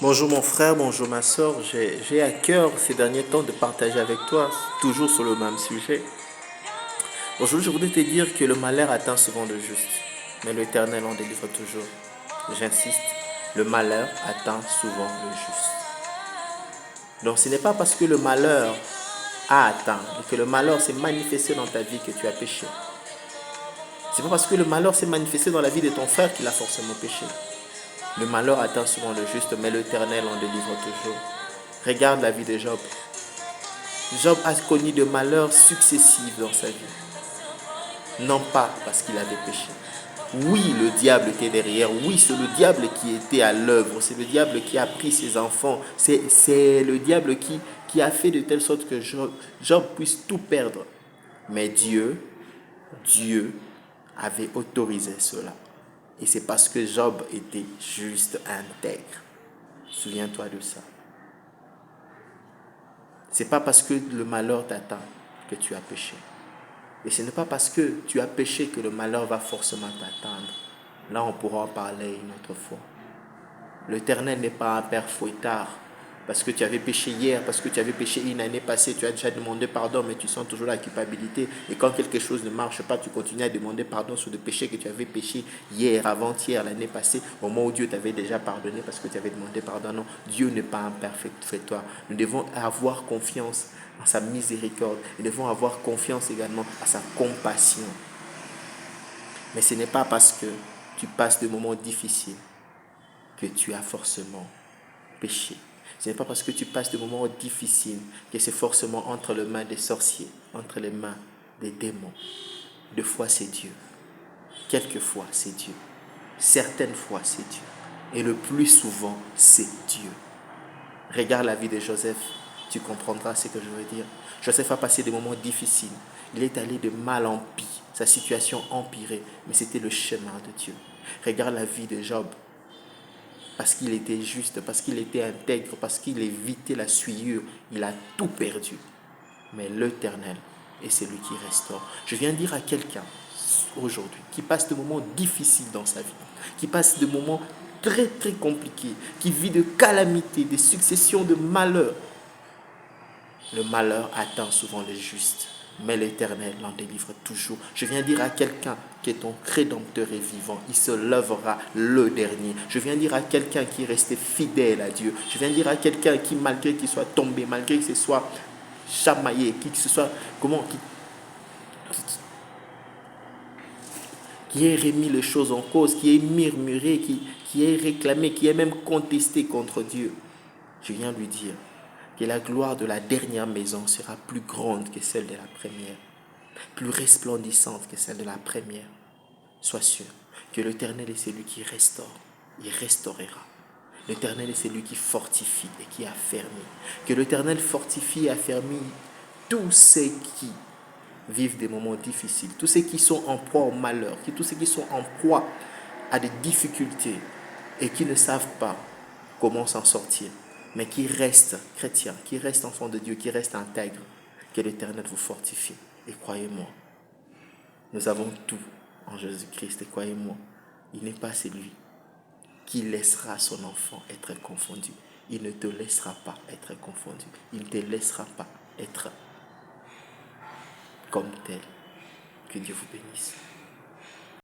Bonjour mon frère, bonjour ma soeur. J'ai à cœur ces derniers temps de partager avec toi, toujours sur le même sujet. Aujourd'hui, je voudrais te dire que le malheur atteint souvent le juste, mais l'Éternel en délivre toujours. J'insiste, le malheur atteint souvent le juste. Donc ce n'est pas parce que le malheur a atteint et que le malheur s'est manifesté dans ta vie que tu as péché. C'est pas parce que le malheur s'est manifesté dans la vie de ton frère qu'il a forcément péché. Le malheur atteint souvent le juste, mais l'Éternel en délivre toujours. Regarde la vie de Job. Job a connu de malheurs successifs dans sa vie. Non pas parce qu'il avait péché. Oui, le diable était derrière. Oui, c'est le diable qui était à l'œuvre. C'est le diable qui a pris ses enfants. C'est le diable qui a fait de telle sorte que Job puisse tout perdre. Mais Dieu avait autorisé cela. Et c'est parce que Job était juste intègre. Souviens-toi de ça. C'est pas parce que le malheur t'atteint que tu as péché. Et ce n'est pas parce que tu as péché que le malheur va forcément t'atteindre. Là, on pourra en parler une autre fois. L'Éternel n'est pas un père fouettard. Parce que tu avais péché hier, parce que tu avais péché une année passée, tu as déjà demandé pardon, mais tu sens toujours la culpabilité. Et quand quelque chose ne marche pas, tu continues à demander pardon sur le péché que tu avais péché hier, avant-hier, l'année passée, au moment où Dieu t'avait déjà pardonné parce que tu avais demandé pardon. Non, Dieu n'est pas un père fouetteur. Nous devons avoir confiance en sa miséricorde. Nous devons avoir confiance également à sa compassion. Mais ce n'est pas parce que tu passes des moments difficiles que tu as forcément péché. Ce n'est pas parce que tu passes des moments difficiles que c'est forcément entre les mains des sorciers, entre les mains des démons. Deux fois c'est Dieu. Quelquefois c'est Dieu. Certaines fois c'est Dieu. Et le plus souvent c'est Dieu. Regarde la vie de Joseph, tu comprendras ce que je veux dire. Joseph a passé des moments difficiles. Il est allé de mal en pis. Sa situation empirée, mais c'était le chemin de Dieu. Regarde la vie de Job. Parce qu'il était juste, parce qu'il était intègre, parce qu'il évitait la souillure, il a tout perdu. Mais l'Éternel est celui qui restaure. Je viens dire à quelqu'un aujourd'hui qui passe des moments difficiles dans sa vie, qui passe des moments très très compliqués, qui vit de calamités, des successions de malheurs. Le malheur atteint souvent les justes, mais l'Éternel l'en délivre toujours. Je viens dire à quelqu'un que ton Rédempteur est vivant, il se lèvera le dernier. Je viens dire à quelqu'un qui est resté fidèle à Dieu. Je viens dire à quelqu'un qui, malgré qu'il soit tombé, malgré qu'il se soit chamaillé, qu'il se soit, qui ait remis les choses en cause, qui ait murmuré, qui ait réclamé, qui ait même contesté contre Dieu. Je viens lui dire que la gloire de la dernière maison sera plus grande que celle de la première, plus resplendissante que celle de la première. Sois sûr que l'Éternel est celui qui restaure, il restaurera. L'Éternel est celui qui fortifie et qui affermit. Que l'Éternel fortifie et affermit tous ceux qui vivent des moments difficiles, tous ceux qui sont en proie au malheur, tous ceux qui sont en proie à des difficultés et qui ne savent pas comment s'en sortir, mais qui restent chrétiens, qui restent enfants de Dieu, qui restent intègres. Que l'Éternel vous fortifie. Et croyez-moi, nous avons tout en Jésus-Christ. Et croyez-moi, il n'est pas celui qui laissera son enfant être confondu. Il ne te laissera pas être confondu. Il ne te laissera pas être comme tel. Que Dieu vous bénisse.